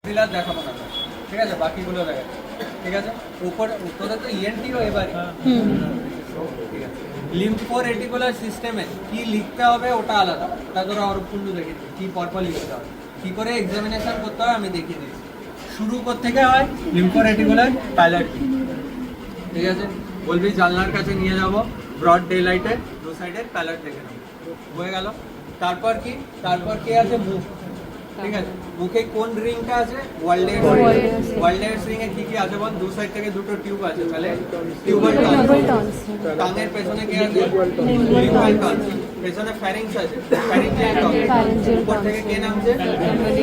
Pillar দেখাবো না, ঠিক আছে, বাকিগুলো দেখা, ঠিক আছে। উপর তোদের তো ইএনটিও এবারে, ঠিক আছে। লিম্ফো রেটিকুলার সিস্টেমে কি লিখতে হবে ওটা আলাদা, ওটা তোরা অরূপকুণ্ডু দেখে দিবি কি পরপর লিখতে হবে, কি করে এক্সামিনেশন করতে হয় আমি দেখিয়ে দিচ্ছি। শুরু করতে থেকে হয় লিম্ফো রেটিকুলার প্যালার, ঠিক আছে। বলবি জানলার কাছে নিয়ে যাব, ব্রড ডে লাইটে দু সাইডের প্যালার দেখে নেবো, হয়ে গেল। তারপর কি আছে মুখ, ঠিক আছে। মুখে কোন রিংটা আছে, ওয়ার্ল্ডের রিং এ কি আছে বল, দু সাইড থেকে দুটো টিউব আছে, তাহলে টিউবাল টনস। টাঙের পেছনে কি আছে, লিঙ্গুয়াল টনস। পেছনে ফ্যারিংস আছে, ফ্যারিঞ্জিয়াল টনস। উপর থেকে কে নামছে,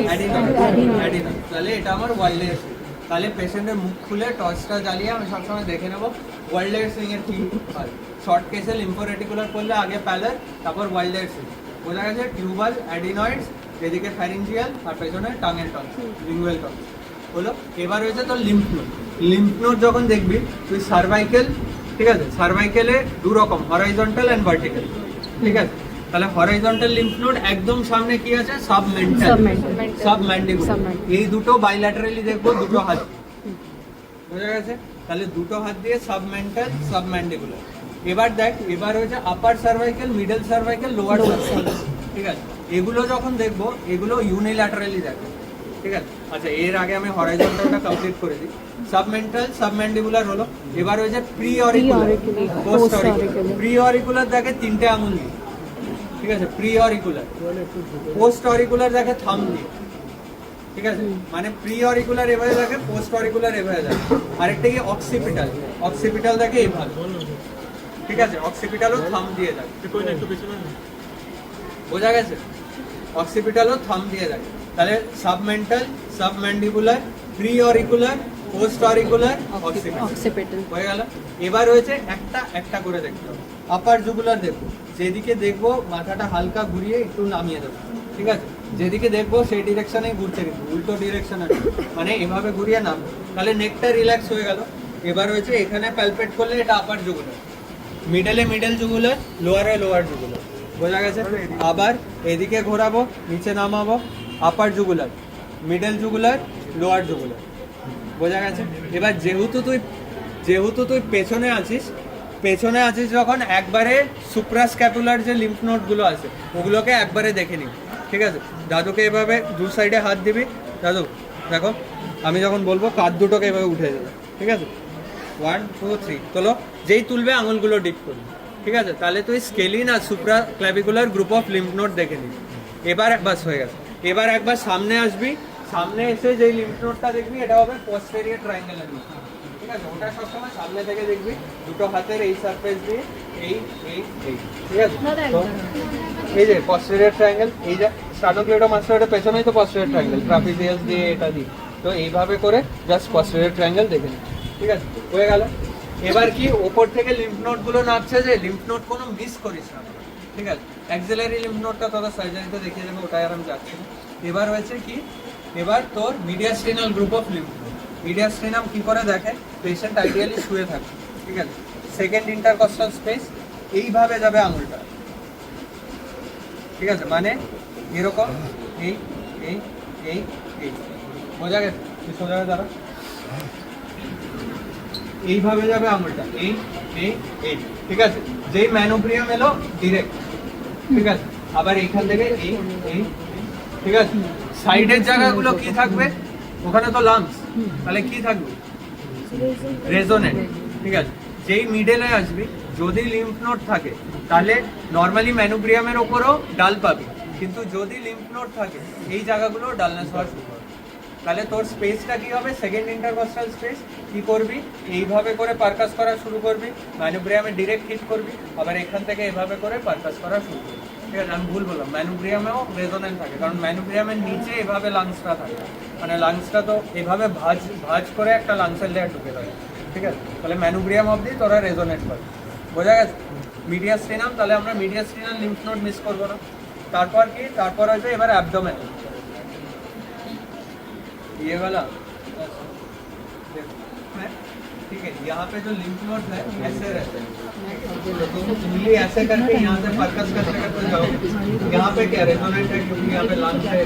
অ্যাডিনম। তাহলে এটা আমার ওয়ার্ল্ডের রিং। তাহলে পেশেন্টের মুখ খুলে টর্চটা জ্বালিয়ে আমি সবসময় দেখে নেবো ওয়ার্ল্ডের রিং এর কি হয়। শর্ট কেসে লিম্ফোরেটিকুলার করলে আগে প্যালার, তারপর ওয়ার্ল্ডের রিং। বোঝা গেছে, টিউবাল, অ্যাডিনয়েডস, এদিকে ফ্যারিঞ্জিয়াল আর পেছনে টাঙের টনস, লিঙ্গুয়াল টনস হলো। এবার হয়েছে তোর লিম্ফ নোড। লিম্ফ নোড যখন দেখবি তুই সার্ভাইকেল, ঠিক আছে, সার্ভাইকেলে দু রকম, হরাইজন্টাল এন্ড ভার্টিক্যাল, ঠিক আছে। তাহলে হরাইজন্টাল লিম্ফ নোড একদম সামনে কি আছে, সাবম্যান্ডিবুলার। এই দুটো বাইল্যাটারালি দেখবো, দুটো হাত, বোঝা গেছে। তাহলে দুটো হাত দিয়ে সাবমেন্টাল, সাবম্যান্ডিবুলার। এবার দেখ, এবার হয়েছে upper cervical, middle cervical, lower cervical, ঠিক আছে। এগুলো যখন দেখবো এগুলো ইউনিল্যাটারালি দেখো, ঠিক আছে। আচ্ছা, এর আগে আমি হরাইজন্টালটা কমপ্লিট করে দিই। সাবমেন্টাল, সাবম্যান্ডিবুলার হলো। এবার হয়েছে pre auricular, post auricular. Pre auricular দেখে তিনটে আঙুল দিয়ে, ঠিক আছে, প্রি অরিকুলার। পোস্ট অরিকুলার দেখে থাম দিয়ে, ঠিক আছে। মানে প্রি অরিকুলার এভাবে দেখে, পোস্ট অরিকুলার এভাবে দেখে। আরেকটা কি অক্সিপিটাল, অক্সিপিটাল দেখে এইভাবে, ঠিক আছে। অক্সিপিটালও থাম দিয়ে দেখে, বোঝা গেছে। অক্সিপিটালও থাম দিয়ে দেখে। তাহলে submental, submandibular, pre auricular, post auricular, occipital হয়ে গেল। এবার হয়েছে একটা একটা করে দেখতে হবে। আপার জুগুলার দেখবো, যেদিকে দেখবো মাথাটা হালকা ঘুরিয়ে একটু নামিয়ে দেবো, ঠিক আছে। যেদিকে দেখবো সেই ডিরেকশনেই ঘুরতে কিন্তু, উল্টো ডিরেকশন আছে, মানে এভাবে ঘুরিয়ে নামবো। তাহলে নেকটা রিল্যাক্স হয়ে গেল। এবার হয়েছে এখানে প্যালপেট করলে এটা আপার জুগুলার, মিডলে মিডল জুগুলার, লোয়ারে লোয়ার জুগুলার, বোঝা গেছে। আবার এদিকে ঘোরাবো, নিচে নামাবো, upper jugular, middle jugular, lower jugular, বোঝা গেছে। এবার যেহেতু তুই পেছনে আছিস যখন একবারে সুপ্রাস্ক্যাপুলার যে লিম্ফ নোডগুলো আছে ওগুলোকে একবারে দেখে নিবি, ঠিক আছে। দাদুকে এভাবে দু সাইডে হাত দিবি, দাদু দেখো, আমি যখন বলবো কাঁধ দুটোকে এভাবে উঠে যাবে, ঠিক আছে। 1 2 3 তোলো। যেই তুলবে আঙুলগুলো ডিপ করবি, ঠিক আছে। তাহলে তুই স্কেলিন আর supra clavicular group of lymph node দেখে নিবি। এবার বাস হয়ে গেছে। এবার একবার সামনে আসবি, সামনে এসে যেই লিম্ফ নোডটা দেখবি এটা হবে পোস্টেরিয়র ট্রায়াঙ্গেলের লিম্ফ, ঠিক আছে। ওটা সবসময় সামনে থেকে দেখবি, দুটো হাতের এই সারফেস দিয়ে এই, ঠিক আছে। তো এই যে পস্টেরিয়র ট্রায়াঙ্গেল, এই যে স্টার্নোক্লেডোমাস্টোইডের পেছনেই তো পস্টেরিয়র ট্রায়াঙ্গেল, ট্রাপিজিয়াস দিয়ে এটা দিয়ে, তো এইভাবে করে জাস্ট পস্টেরিয়র ট্রায়াঙ্গেল দেখে নিই, ঠিক আছে, হয়ে গেল। এবার কি ওপর থেকে লিম্ফ নোড গুলো নামছে, যে লিম্ফ নোড কোনো মিস করিস না, ঠিক আছে। অ্যাক্সিলারি লিম্ফ নোডটা তোরা সার্জারিতে দেখিয়ে দেবে, ওটাই আর আমি যাচ্ছি না। এবার হয়েছে কি, এবার তোর mediastinal group of lymph node. Mediastinum কি করে দেখে, পেশেন্ট আইডিয়ালি শুয়ে থাকে, ঠিক আছে। সেকেন্ড ইন্টারকস্টাল স্পেস, এইভাবে যাবে আঙুলটা, ঠিক আছে। মানে এরকম এই এই এই এই, বোঝা গেছে। সোজা হয়ে দাঁড়া, এইভাবে যাবে আঙুলটা, এই এই এই, ঠিক আছে। যেই ম্যানোব্রিয়াম এলো ডিরেক্ট, ঠিক আছে। আবার এইখান থেকে এই এই, ঠিক আছে। সাইডের জায়গাগুলো কি থাকবে, ওখানে তো লাংস, তাহলে কি থাকবে, রেজোনেন্ট, ঠিক আছে। যেই মিডলে আসবি, যদি লিম্ফ নোড থাকে তাহলে নর্মালি ম্যানোব্রিয়ামের ওপরও ডাল পাবি, কিন্তু যদি লিম্ফ নোড থাকে এই জায়গাগুলো ডালনেস হওয়া শুরু হবে। তাহলে তোর স্পেসটা কি হবে, সেকেন্ড ইন্টারকস্টাল স্পেস। কি করবি, এইভাবে করে পারকাস করা শুরু করবি, ম্যানোব্রিয়ামে ডিরেক্ট হিট করবি, আবার এখান থেকে এভাবে করে পারকাস করা শুরু করবি, ঠিক আছে। আমি ভুল বললাম, ম্যানোব্রিয়ামেও রেজোনেন্ট থাকে, কারণ ম্যানোব্রিয়ামের নিচে এভাবে লাংসটা থাকে, মানে লাংসটা তো এভাবে ভাঁজ করে একটা লাংসের লেয়ার ঢুকে থাকে, ঠিক আছে। তাহলে ম্যানোব্রিয়াম অবধি তোরা রেজোনেট করে, বোঝা গেছে। মিডিয়াস্টিনাম, তাহলে আমরা মিডিয়াস্টিনাল লিম্ফ নোড মিস করবো না। তারপর কি, তারপর হচ্ছে এবার অ্যাবডোমেন, ये वाला ठीक है, यहाँ पे जो लिम्फ नोड है ऐसे रहते हैं, तो तुम उंगली ऐसे करके यहाँ से फोकस करते करते जाओगे। यहाँ पे क्या रेजोनेंट है, क्योंकि यहाँ पे लंग्स है,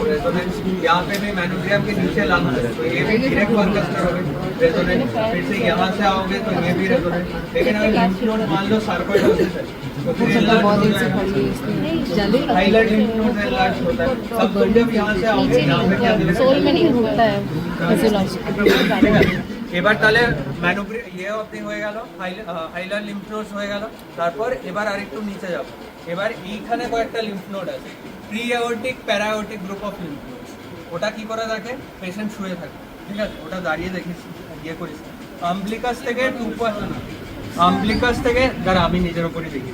रेजोनेंस यहाँ पे भी मैनोग्राम के नीचे लंग्स है, तो ये भी डायरेक्ट फोकस करोगे रेजोनेंट। फिर से यहाँ से आओगे तो ये भी रेजोनेंट। लेकिन अगर लिम्फ नोड मान लो सार्कोइडोसिस है तो फिर हाइलाइट लिम्फ नोड एनलार्ज होता है। सब तुम जब यहाँ से आओगे, यहाँ पे क्या सोल में नहीं होता है এবার তাহলে ইয়ে আপনি হয়ে গেল, হাইলার লিম্ফ নোডস হয়ে গেল। তারপর এবার আরেকটু নিচে যাব। এবার এইখানে কয়েকটা লিম্ফ নোড আছে, pre aortic paraaortic group of lymph nodes. ওটা কি করে থাকে, পেশেন্ট শুয়ে থাকে, ঠিক আছে, ওটা দাঁড়িয়ে দেখিস ইয়ে করিস। আম্বলিকাস থেকে দাঁড়া আমি নিজের উপরই দেখি,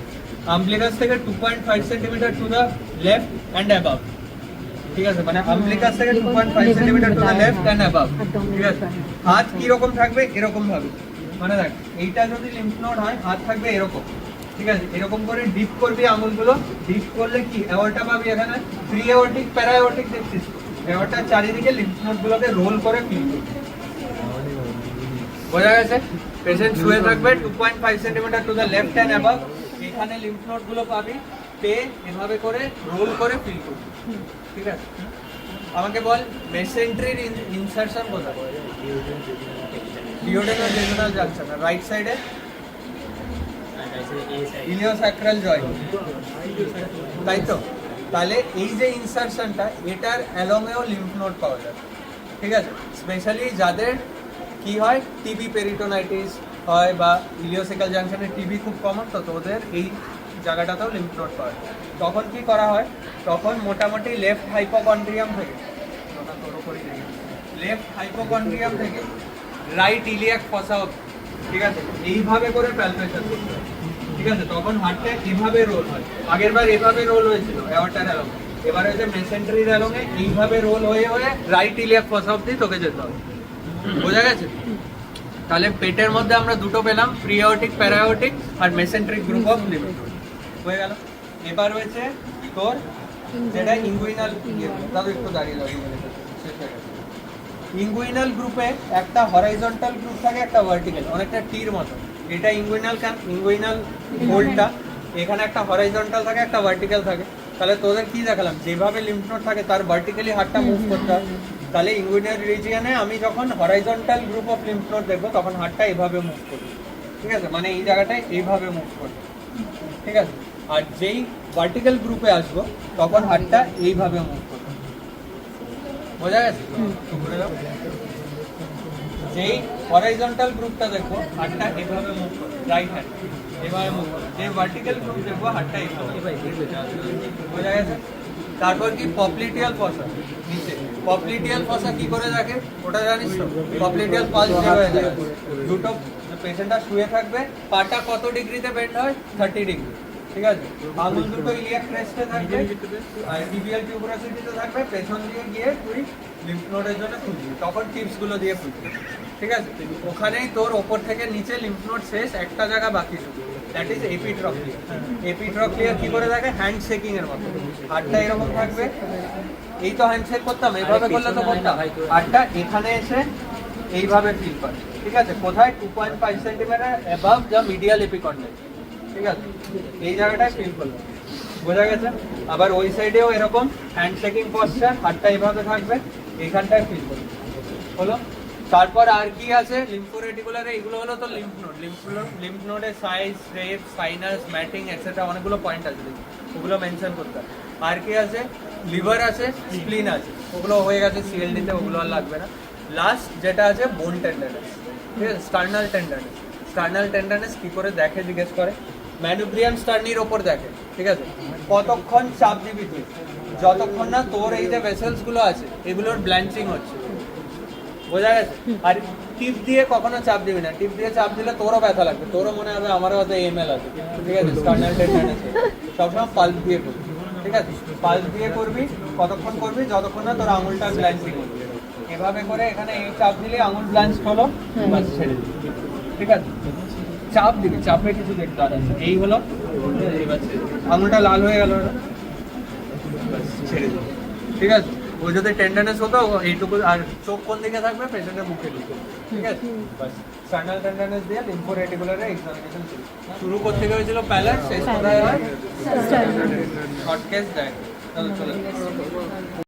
আম্বলিকাস থেকে 2.5 centimetre to the left and above, ঠিক আছে, মানে আম্বলিকাস থেকে 2.5 centimetre to the left and above, ঠিক আছে। হাত কি রকম থাকবে, এরকম ভাবে, মানে দেখ এইটা যদি লিম্ফ নোড হয় হাত থাকবে এরকম, ঠিক আছে, এরকম করে ডিপ করবি আঙুলগুলো। ডিপ করলে কি অ্যাওর্টা পাবি, এখানে প্রি অ্যাওর্টিক প্যারা অ্যাওর্টিক দেখছিস, অ্যাওর্টার চারিদিকে লিম্ফ নোডগুলোকে রোল করে ফিল করবি। বোঝা গেছে? পেশেন্ট শুয়ে থাকবে 2.5 centimetre to the left and above, এখানে লিম্ফ নোডগুলো পাবি, পেয়ে এভাবে করে রোল করে ফিল করবি, ঠিক আছে। আমাকে বল মেসেন্ট্রির ইনসারশন কোথায়? ডিওডেনাল রেজোনাল জাংশন, রাইট সাইডে ইলিওস্যাক্রাল জয়েন্ট, তাই তো? তাহলে এই যে ইনসারশনটা, এটার অ্যালংয়েও লিম্ফ নোড পাওয়া যায়, ঠিক আছে। স্পেশালি যাদের কি হয়, টিবি পেরিটোনাইটিস হয় বা ইলিওসিক্যাল জাংশনে টিবি খুব কমন, তো ওদের এই জায়গাটাতেও লিম্ফ নোড পাওয়া যায়। তখন কি করা হয়, তখন মোটামুটি লেফট হাইপোকন্ড্রিয়াম থেকে রাইট ইলিয়াক ফসা, ঠিক আছে, এইভাবে করে প্যালপেশন করতে হয়, ঠিক আছে। তখন হার্টটা এইভাবে রোল হয়, আগের বার এভাবে রোল হয়েছিল অ্যাওর্টার অ্যালং, এবার হচ্ছে মেসেন্ট্রির অ্যালংয়ে এইভাবে রোল হয়ে হয়ে রাইট ইলিয়াক ফসা অবধি তোকে যেতে হবে। বোঝা গেছে? তাহলে পেটের মধ্যে আমরা দুটো পেলাম, প্রি অ্যাওর্টিক প্যারা অ্যাওর্টিক আর mesenteric group of lymph node হয়ে গেল। এবার হয়েছে তোর যেটা ইঙ্গুইনাল, তাহলে একটু দাঁড়িয়ে ইঙ্গুইনাল গ্রুপে একটা হরাইজন্টাল গ্রুপ থাকে, একটা ভার্টিক্যাল, অনেকটা টির মতো। এটা ইঙ্গুইনাল ইঙ্গুইনাল হোল্ডটা, এখানে একটা হরাইজন্টাল থাকে, একটা ভার্টিক্যাল থাকে। তাহলে তোদের কি দেখালাম, যেভাবে লিম্ফ নোড থাকে তার ভার্টিক্যালি হাতটা মুভ করতে হয়। তাহলে ইঙ্গুইনাল রিজিয়নে আমি যখন horizontal group of lymph node দেখবো তখন হাতটা এইভাবে মুভ করবে, ঠিক আছে, মানে এই জায়গাটায় এইভাবে মুভ করবে, ঠিক আছে। আর যেই ভার্টিক্যাল গ্রুপে আসবো তখন হাতটা এইভাবে মুভ করবে। বোঝা গেছে? যেই হরাইজন্টাল গ্রুপটা দেখবো হাতটা এইভাবে মুভ করবে, রাইট হ্যান্ড এইভাবে মুভ করবে। যে ভার্টিক্যাল গ্রুপ দেখবো হাতটা এইভাবে। বোঝা গেছে? তারপর কি পপলিটিয়াল ফসা, নিচে পপলিটিয়াল ফসা কি করে থাকে ওটা জানিস তো? পপলিটিয়াল পালস হয়ে যায়, দুটো পেশেন্টটা শুয়ে থাকবে, পাটা কত ডিগ্রিতে বেন্ড হয়, 30 ডিগ্রি, ঠিক আছে। আঙুল দুটো ইলিয়াক ক্রেস্টে থাকবে আর টিবিয়াল টিউবরাসিটিতে থাকবে, পেছন দিয়ে গিয়ে তুই লিম্ফ নোডের জন্য খুঁজবি, তখন টিপস গুলো দিয়ে খুঁজবি, ঠিক আছে। ওখানেই তোর ওপর থেকে নিচে লিম্ফ নোড শেষ, একটা জায়গা বাকি শুধু, দ্যাট ইজ এপিট্রক্লিয়ার। এপিট্রক্লিয়ার কি করে থাকে, হ্যান্ড শেকিং এর মতো, হাতটা এরকম থাকবে, এই তো হ্যান্ড শেক করতাম, এইভাবে করলে তো করতাম, হাতটা এখানে এসে এইভাবে ফিল করে, ঠিক আছে। কোথায়? 2.5 centimetre above the medial epicondyle, ঠিক আছে, এই জায়গাটায় ফিল করলো। বোঝা গেছে? আবার ওই সাইডেও এরকম হ্যান্ড শেকিং পশ্চার, হাতটা এইভাবে থাকবে, এইখানটায় ফিল করবে, হলো। তারপর আর কি আছে লিম্ফোরেটিকুলারে, এগুলো হলো তো লিম্ফ নোড। লিম্ফ নোডের size, shape, sinus, matting etcetera অনেকগুলো পয়েন্ট আছে, ওগুলো মেনশন করতে হবে। আর কি আছে? লিভার আছে, স্প্লিন আছে, ওগুলো হয়ে গেছে সিএলডিতে, ওগুলো আর লাগবে না। লাস্ট যেটা আছে বোন টেন্ডারনেস, ঠিক আছে, স্টার্নাল টেন্ডারনেস। স্টার্নাল টেন্ডারনেস কি করে দেখে জিজ্ঞেস করে, ম্যানুব্রিয়াম স্টার্নির ওপর দেখে, ঠিক আছে। কতক্ষণ চাপ দিবি তুই, যতক্ষণ না তোর এই যে ভেসেলস গুলো আছে এগুলোর ব্ল্যাঞ্চিং হচ্ছে। বোঝা গেছে? আর টিপ দিয়ে কখনো চাপ দিবি না, টিপ দিয়ে চাপ দিলে তোরও ব্যথা লাগবে, তোরও মনে হবে আমারও হয়তো এমএল আছে, ঠিক আছে। স্টার্নাল টেন্ডারনেস সবসময় পালস দিয়ে করবি, ঠিক আছে। পালস দিয়ে করবি, কতক্ষণ করবি, যতক্ষণ না তোর আঙুলটা ব্ল্যাঞ্চিং হচ্ছে। এভাবে করে এখানে এই চাপ দিলে আঙুল ব্ল্যাঞ্চ হলো, বাস ছেড়ে দিবি, ঠিক আছে। চাপ দিবি, চাপে কিছু দেখতে হবে, এই হলো, আঙুলটা লাল হয়ে গেল, ছেড়ে দিবি, ঠিক আছে। ও যদি টেন্ডারনেস হতো ও এইটুকু, আর চোখ কোন দিকে থাকবে, পেছনে মুখে দিকে, ঠিক আছে। বাস স্টার্নাল টেন্ডারনেস দিয়ে লিম্ফোরেটিকুলারে এক্সামিনেশন শুরু করতে হয়েছিল প্যালার, শেষ কোথায় হয়, শর্ট কেস ডায়াগ্রাম। চলো চলো।